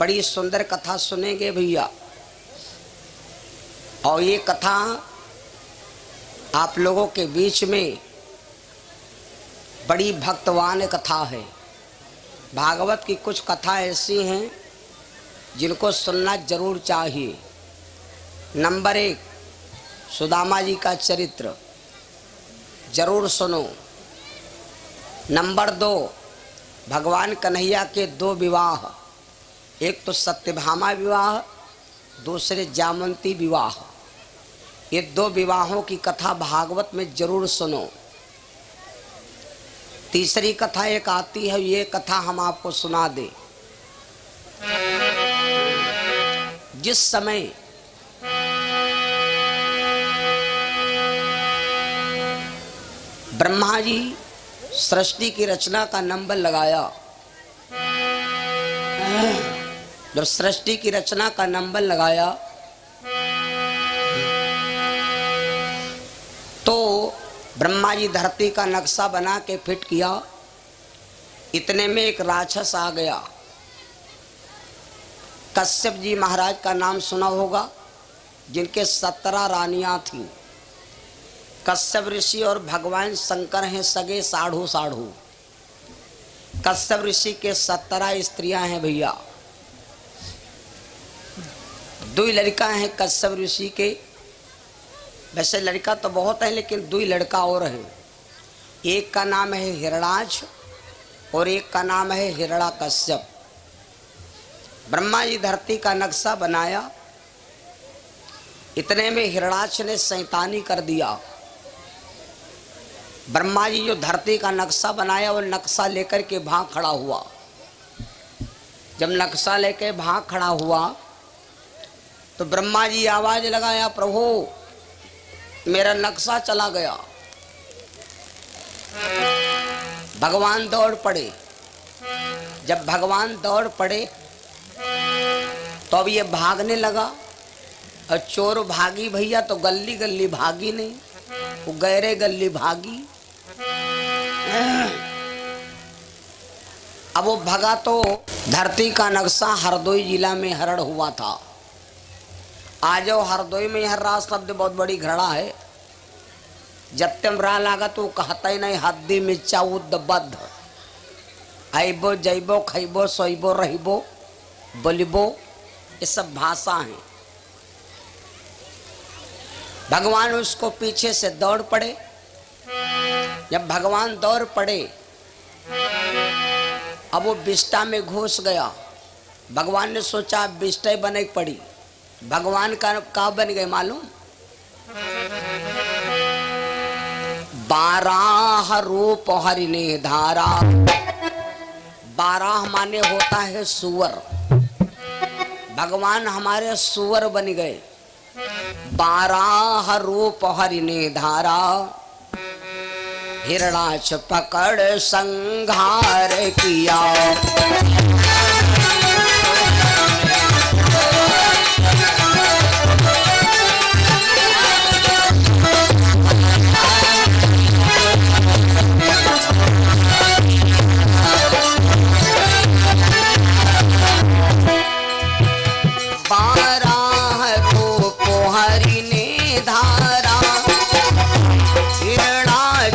बड़ी सुंदर कथा सुनेंगे भैया। और ये कथा आप लोगों के बीच में बड़ी भक्तवान कथा है। भागवत की कुछ कथा ऐसी हैं जिनको सुनना जरूर चाहिए। नंबर 1 सुदामा जी का चरित्र जरूर सुनो। नंबर 2 भगवान कन्हैया के 2 विवाह, एक तो सत्यभामा विवाह, दूसरे जामंती विवाह। ये 2 विवाहों की कथा भागवत में जरूर सुनो। तीसरी कथा एक आती है, ये कथा हम आपको सुना दे। जिस समय ब्रह्मा जी सृष्टि की रचना का नंबर लगाया, जब सृष्टि की रचना का नंबर लगाया तो ब्रह्मा जी धरती का नक्शा बना के फिट किया। इतने में एक राक्षस आ गया। कश्यप जी महाराज का नाम सुना होगा, जिनके 17 रानियां थीं। कश्यप ऋषि और भगवान शंकर हैं सगे साढ़ू साढ़ू। कश्यप ऋषि के 17 स्त्रियां हैं भैया। 2 लड़का हैं कश्यप ऋषि के। वैसे लड़का तो बहुत है लेकिन 2 लड़का और हैं। एक का नाम है हिरणाक्ष और एक का नाम है हिरण्याकश्यप। ब्रह्मा जी धरती का नक्शा बनाया। इतने में हिरणाक्ष ने शैतानी कर दिया। ब्रह्मा जी जो धरती का नक्शा बनाया वो नक्शा लेकर के भाग खड़ा हुआ। जब नक्शा लेकर भाग खड़ा हुआ तो ब्रह्मा जी आवाज लगाया, प्रभु मेरा नक्शा चला गया। भगवान दौड़ पड़े। जब भगवान दौड़ पड़े तो अब ये भागने लगा और चोर भागी भैया तो गली गली भागी नहीं, वो गहरे गली भागी। अब वो भगा तो धरती का नक्शा हरदोई जिला में हरण हुआ था। आज हरदोई में हर रात शब्द बहुत बड़ी घड़ा है। जत्यम रहा लागा तो कहता ही नहीं, हद्दी मिर्चा उद्बद्ध आइबो जइबो खइबो सोइबो रहिबो बोलिबो, ये सब भाषा है। भगवान उसको पीछे से दौड़ पड़े। जब भगवान दौड़ पड़े अब वो बिष्टा में घुस गया। भगवान ने सोचा बिष्टा बने पड़ी। भगवान का बन गए मालूम? 12 रूप हरिने धारा। 12 माने होता है सुअर। भगवान हमारे सुअर बन गए। 12 रूप हरिने धारा। हिरणाक्ष पकड़ संहार किया।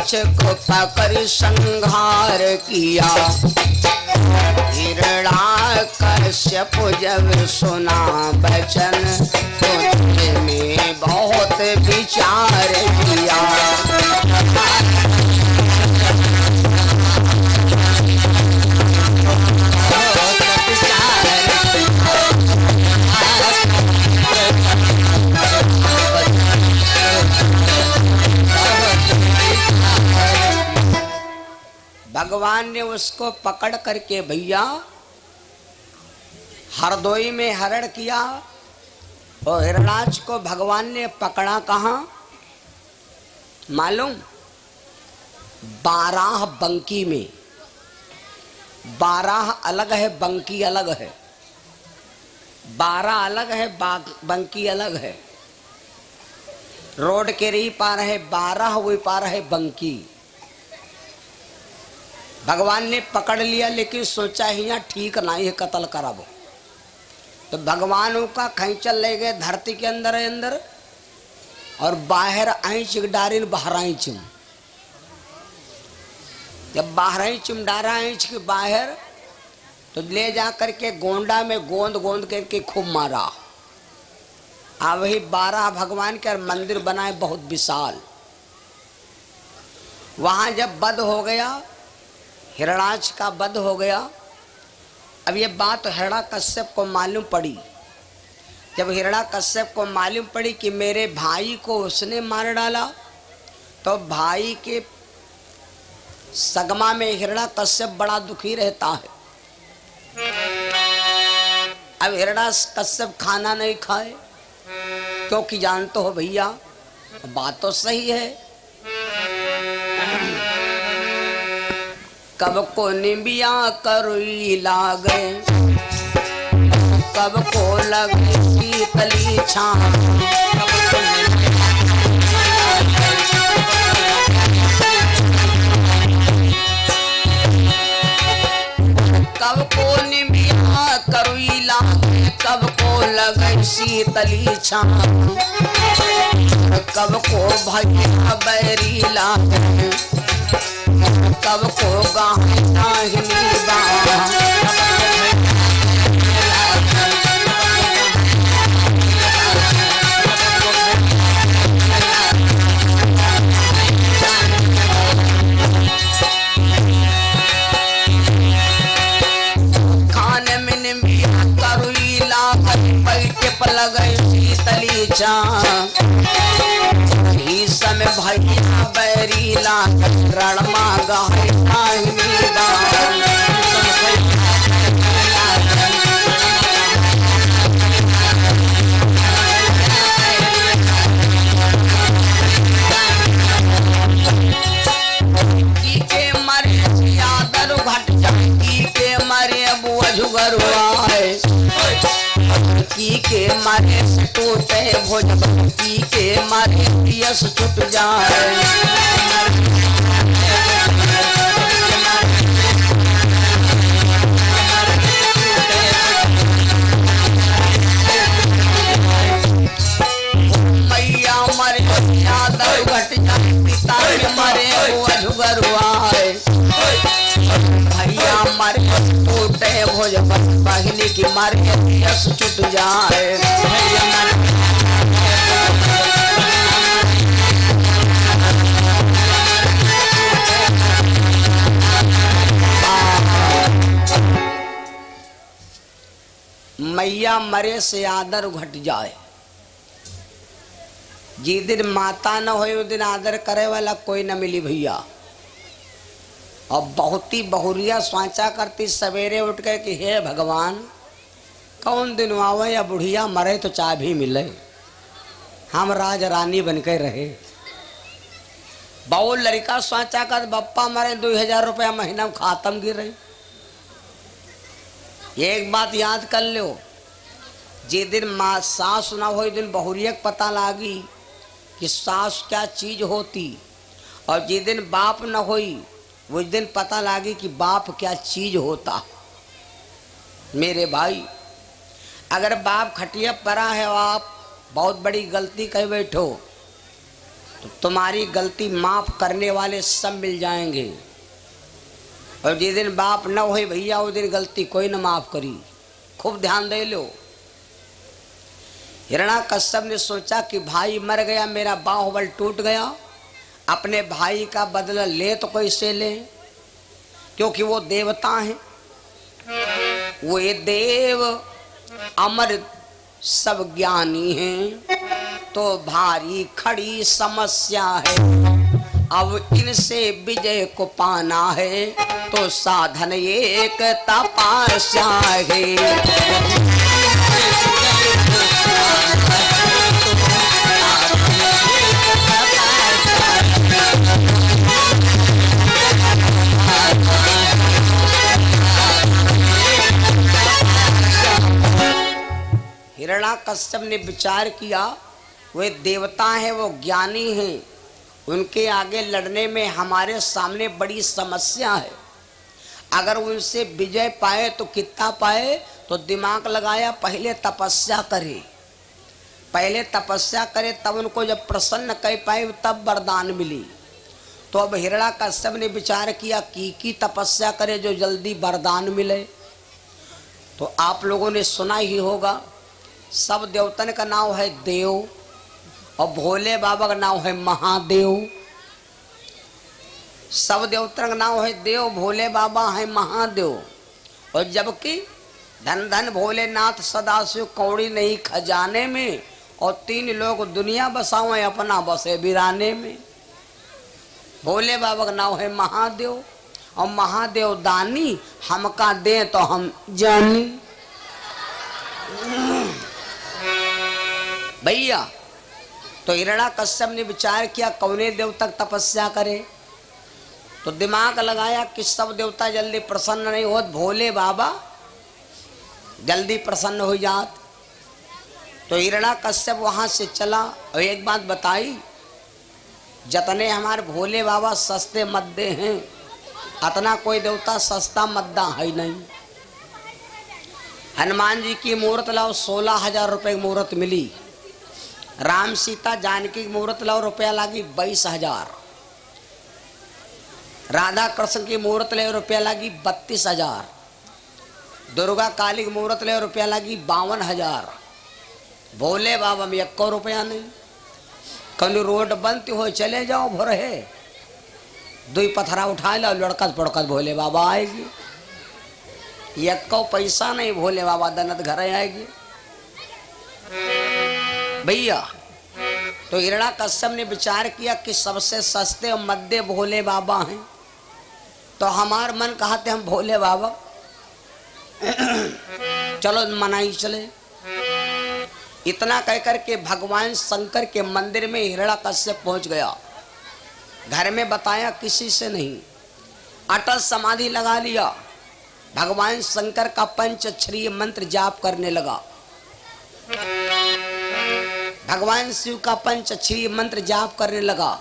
को पकड़ संहार किया। हिरण्याकश्यप जब सुना वचन तो दिल में बहुत विचार किया। भगवान ने उसको पकड़ करके भैया हरदोई में हरण किया। और हिरणाक्ष को भगवान ने पकड़ा कहाँ मालूम? 12 बंकी में। 12 अलग है, बंकी अलग है। 12 अलग है, बंकी अलग है। रोड के रही पार है 12, वही पार है बंकी। भगवान ने पकड़ लिया लेकिन सोचा ही यहाँ ठीक नहीं है, कत्ल कराबो। तो भगवान उनका खैंचल ले गए धरती के अंदर अंदर और बाहर आइच डारिन बहराइच। जब बहराइच डारा आइच के बाहर तो ले जा करके गोंडा में गोंद गोंद करके खूब मारा। वही 12 भगवान के मंदिर बनाए बहुत विशाल। वहां जब वध हो गया, हिरणाक्ष का वध हो गया। अब ये बात हिरण्यकश्यप को मालूम पड़ी। जब हिरण्यकश्यप को मालूम पड़ी कि मेरे भाई को उसने मार डाला, तो भाई के सगमा में हिरण्यकश्यप बड़ा दुखी रहता है। अब हिरण्यकश्यप खाना नहीं खाए, क्योंकि जानते हो भैया बात तो सही है। कब को निबिया करुई लागे, कब को लगे शीतली छाँव, कब को निबिया करुई लागे, कब को लगे शीतली छाँव, कब को भैया बैरी लागे, कब को गाना खाने में निबिया करुई लागत, पैटे पर लगे शीतली छाँव, समय भैया बैरी लागत, रणमा गाय के मरे यादर घट जाए, के मरे की के मारे टूटे भोजन, की के मारे पियस छूट जाए। मैया मरे यादव घट जाए, पिता के मरे अझुगरुआए, भैया मारे टूटे भोजन, बहिनी की मारे पियस छूट जाए। मैया मरे से आदर घट जाए। जिस दिन माता न होए उस दिन आदर करे वाला कोई न मिली भैया। और बहुत ही बहुरिया स्वाचा करती सवेरे उठ के कि हे भगवान कौन दिन आवे या बुढ़िया मरे तो चाय भी मिले, हम राज रानी बनकर रहे। बहु लड़का स्वाचा कर बप्पा मरे 2000 रुपया महीना में खातम गिर। एक बात याद कर लो, जिस दिन माँ सास ना हो दिन बहुरिया पता लागी कि सास क्या चीज होती, और जिस दिन बाप न होई उस दिन पता लागी कि बाप क्या चीज होता। मेरे भाई अगर बाप खटिया परा है और आप बहुत बड़ी गलती कर बैठो तो तुम्हारी गलती माफ करने वाले सब मिल जाएंगे, और जिस दिन बाप न होई भैया उस दिन गलती कोई न माफ करी। खूब ध्यान दे लो। हिरण्यकश्यप ने सोचा कि भाई मर गया, मेरा बाहुबल टूट गया, अपने भाई का बदला ले तो कैसे ले, क्योंकि वो देवता हैं, वो ये देव अमर सब ज्ञानी हैं, तो भारी खड़ी समस्या है। अब इनसे विजय को पाना है तो साधन एक तपस्या है। हिरण्यकश्यप ने विचार किया वे देवता हैं, वो ज्ञानी हैं, उनके आगे लड़ने में हमारे सामने बड़ी समस्या है। अगर उनसे विजय पाए तो कितना पाए, तो दिमाग लगाया पहले तपस्या करे, पहले तपस्या करे तब उनको जब प्रसन्न कर पाए तब वरदान मिली। तो अब हिरण्याकश्यप ने विचार किया की तपस्या करे जो जल्दी वरदान मिले। तो आप लोगों ने सुना ही होगा सब देवतन का नाम है देव और भोले बाबा का नाम है महादेव। सब देवतन का नाम है देव, भोले बाबा है महादेव। और जबकि धन धन भोलेनाथ सदाशिव कौड़ी नहीं खजाने में और 3 लोग दुनिया बसावे अपना बसे बिराने में। भोले बाबा का नाम है महादेव और महादेव दानी हमका दे तो हम जानी। भैया तो हिरण्याकश्यप ने विचार किया कौने देव तक तपस्या करे। तो दिमाग लगाया कि सब देवता जल्दी प्रसन्न नहीं होत, भोले बाबा जल्दी प्रसन्न हो जात। तो हिरण्याकश्यप वहां से चला और एक बात बताई, जतने हमारे भोले बाबा सस्ते मद्दे हैं अतना कोई देवता सस्ता मद्दा है नहीं। हनुमान जी की मूर्त लाओ 16,000 रुपए की मूर्त मिली। राम सीता जानकी की मूर्त लाओ रुपया लगी 22,000। राधा कृष्ण की मूर्त ले रुपया लगी 32,000। दुर्गा काली की मूर्त ले रुपया लगी 52,000। भोले बाबा में 1 रुपया नहीं। कल रोड बनती हो चले जाओ भोरे 2 पत्थरा उठा लो लड़कत पड़कत भोले बाबा आएगी। 1 पैसा नहीं भोले बाबा दनत घर आएगी। भैया तो हिरण्याकश्यप ने विचार किया कि सबसे सस्ते और मध्य भोले बाबा हैं। तो हमार मन कहते हम भोले बाबा चलो मनाई चले। इतना कहकर के भगवान शंकर के मंदिर में हिरण्याकश्यप पहुंच गया। घर में बताया किसी से नहीं, अटल समाधि लगा लिया। भगवान शंकर का पंचअक्षरीय मंत्र जाप करने लगा। भगवान शिव का पंचअक्षरीय मंत्र जाप करने लगा।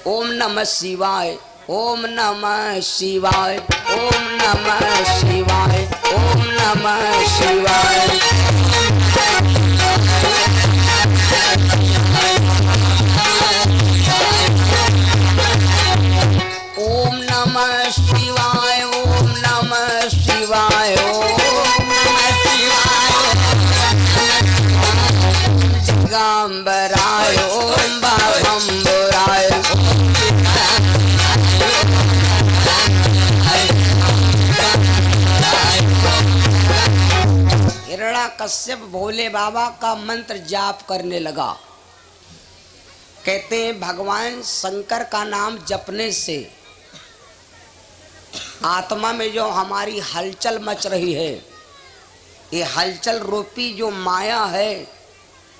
ओम नमः शिवाय, ओम नमः शिवाय, ओम नमः शिवाय, ओम नमः शिवाय। ओम नमः शिवाय, ओम नमः शिवाय, ओम नमः शिवाय। जगदम्बराय ओम बाबम्बराय। हिरण्याकश्यप भोले बाबा का मंत्र जाप करने लगा। कहते हैं भगवान शंकर का नाम जपने से आत्मा में जो हमारी हलचल मच रही है, ये हलचल रूपी जो माया है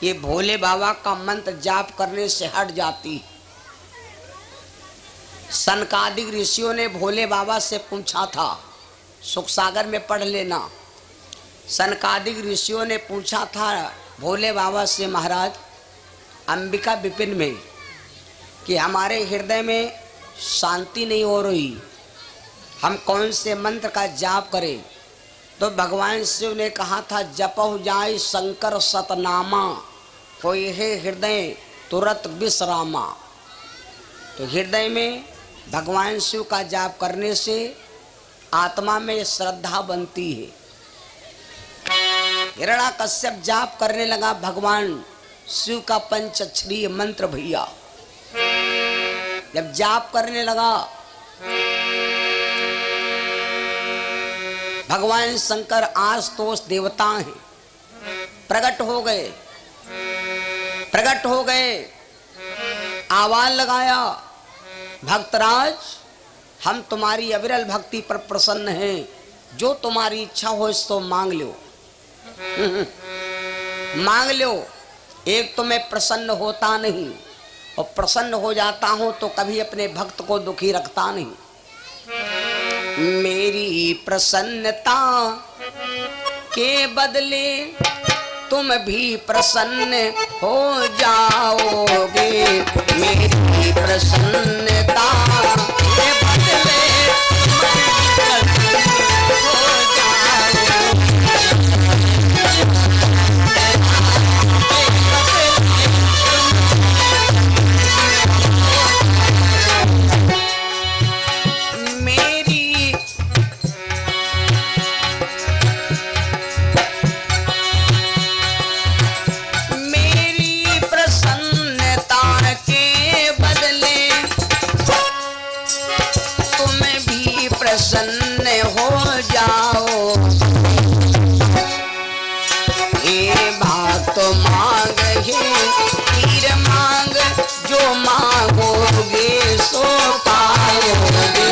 ये भोले बाबा का मंत्र जाप करने से हट जाती। सनकादिक ऋषियों ने भोले बाबा से पूछा था, सुख सागर में पढ़ लेना। सनकादिक ऋषियों ने पूछा था भोले बाबा से, महाराज अंबिका विपिन में कि हमारे हृदय में शांति नहीं हो रही, हम कौन से मंत्र का जाप करें। तो भगवान शिव ने कहा था जपहु जाय शंकर सतनामा, कोई है हृदय तुरंत विश्रामा। तो हृदय में भगवान शिव का जाप करने से आत्मा में श्रद्धा बनती है। हिरण्याकश्यप जाप करने लगा भगवान शिव का पंचअक्षरीय मंत्र। भैया जब जाप करने लगा भगवान शंकर आशुतोष देवता हैं, प्रकट हो गए, प्रकट हो गए। आवाज लगाया भक्तराज हम तुम्हारी अविरल भक्ति पर प्रसन्न हैं, जो तुम्हारी इच्छा हो इसको मांग लो। मांग लो। एक तो मैं प्रसन्न होता नहीं और प्रसन्न हो जाता हूं तो कभी अपने भक्त को दुखी रखता नहीं। मेरी प्रसन्नता के बदले तुम भी प्रसन्न हो जाओगे। मेरी प्रसन्नता के बदले तुम भी प्रसन्न हो जाओगे। सो पाओगे।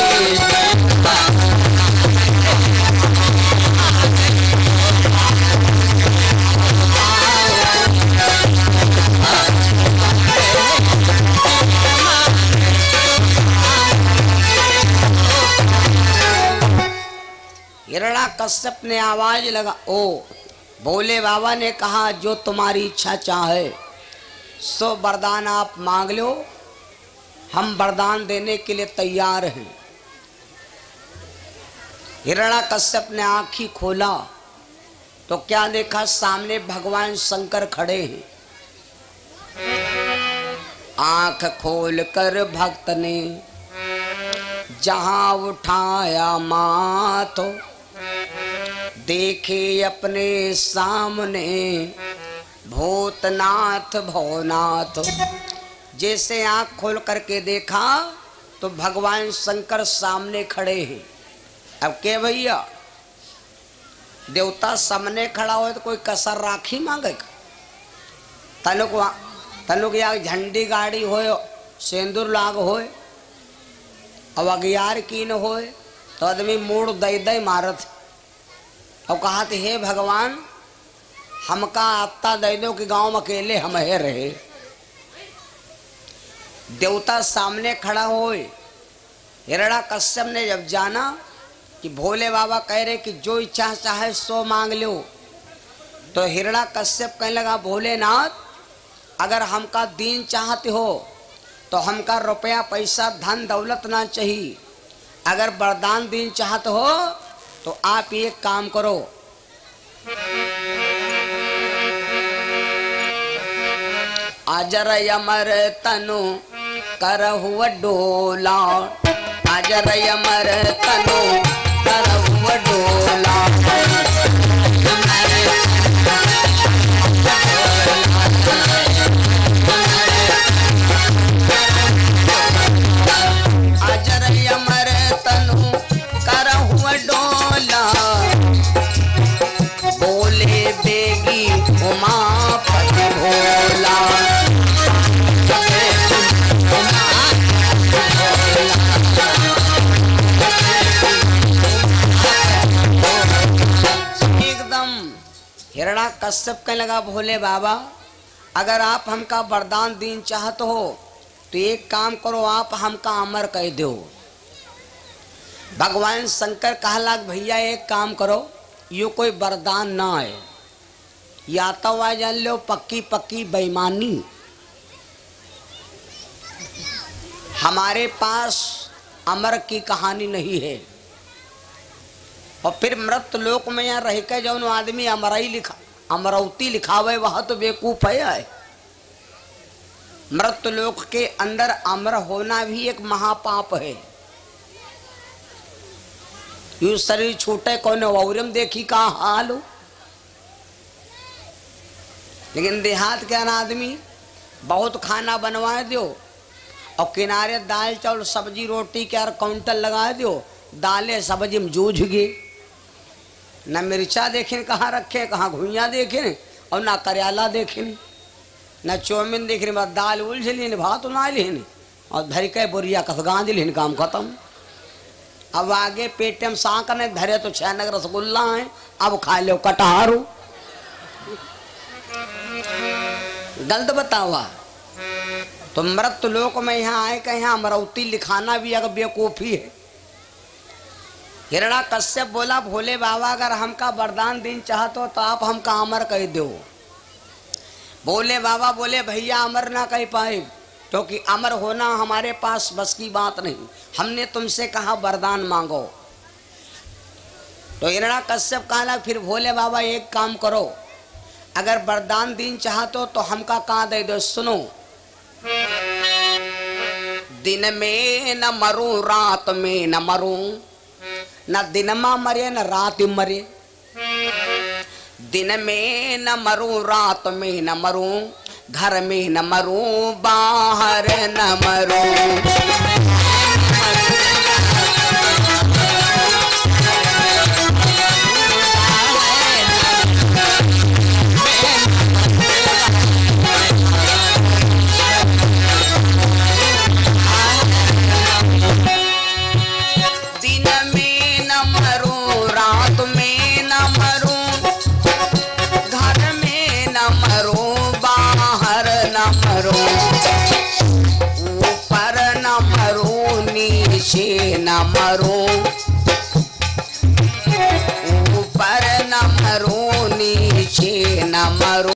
हिरण्याकश्यप ने आवाज लगा, ओ भोले बाबा ने कहा जो तुम्हारी इच्छा चाहे सो वरदान आप मांग लो, हम वरदान देने के लिए तैयार हैं। हिरण्याकश्यप ने आँखी खोला तो क्या देखा, सामने भगवान शंकर खड़े हैं। आंख खोल कर भक्त ने जहां उठाया माथ, देखे अपने सामने भूतनाथ भवनाथ। जैसे आंख खोल करके देखा तो भगवान शंकर सामने खड़े हैं। अब के भैया देवता सामने खड़ा हो तो कोई कसर राखी मांगेगा? तनुक या झंडी गाड़ी हो, सिंदूर लाग हो, अब अगियार की न हो तो आदमी मूड दई दई मारत। और कहा थे हे भगवान हमका आत्ता दे दो कि गांव में अकेले हम है रहे। देवता सामने खड़ा होए। हिरण्याकश्यप ने जब जाना कि भोले बाबा कह रहे कि जो इच्छा चाहे सो मांग लो, तो हिरण्याकश्यप कहने लगा भोलेनाथ अगर हमका दीन चाहते हो तो हमका रुपया पैसा धन दौलत ना चाहिए। अगर वरदान दीन चाहते हो तो आप ये काम करो, अजर अमर तनु करहु डोला, अजर अमर तनु करहु डोला। अजर अमर तनु करहु डोला, बोले बेगी उमापति भोला। हिरण्याकश्यप कहने लगा भोले बाबा अगर आप हमका वरदान दीन चाहते हो तो एक काम करो, आप हमका अमर कह दो। भगवान शंकर कहला भैया एक काम करो, यो कोई वरदान ना है, या तो वह जान लो पक्की पक्की बेईमानी। हमारे पास अमर की कहानी नहीं है। और फिर मृत लोक में यहाँ रह के जो आदमी अमरौती लिखावे वह तो बेवकूफ है। मृत लोक के अंदर अमर होना भी एक महापाप है। यू शरीर छूटे कौन औरम देखी का हाल हो। लेकिन देहात के आदमी बहुत खाना बनवा दो और किनारे दाल चावल सब्जी रोटी के यार काउंटर लगा दो, दालें सब्जी में जूझ गए। न मिर्चा देखें कहाँ रखे, कहाँ घुइया देखें और ना करेला देखें, न चौमिन देखें, बस दाल उलझ लीन भात ना लीन और धर के बोरिया कस गांज लीन, काम खत्म। अब आगे पेट में सांक ने धरे तो 6 नग रसगुल्ला है, अब खा लो कटहारू। गलत बतावा तो मृत लोक में यहाँ आए कि यहाँ अमरौती लिखाना भी अगर बेवकूफी है। हिरण्याकश्यप बोला भोले बाबा अगर हमका वरदान दिन चाहते हो तो आप हमका अमर कह दो। भोले बाबा बोले भैया अमर ना कह पाए क्योंकि अमर होना हमारे पास बस की बात नहीं, हमने तुमसे कहा वरदान मांगो। तो हिरण्याकश्यप कहला फिर भोले बाबा एक काम करो, अगर वरदान दिन चाहते हो तो हमका कहाँ दे दो। सुनो, दिन में न मरूं रात में न मरूं, न दिन में मरे न रात मरे। दिन में न मरूं रात में न मरूं, घर में न मरूं बाहर न मरूं। डमरू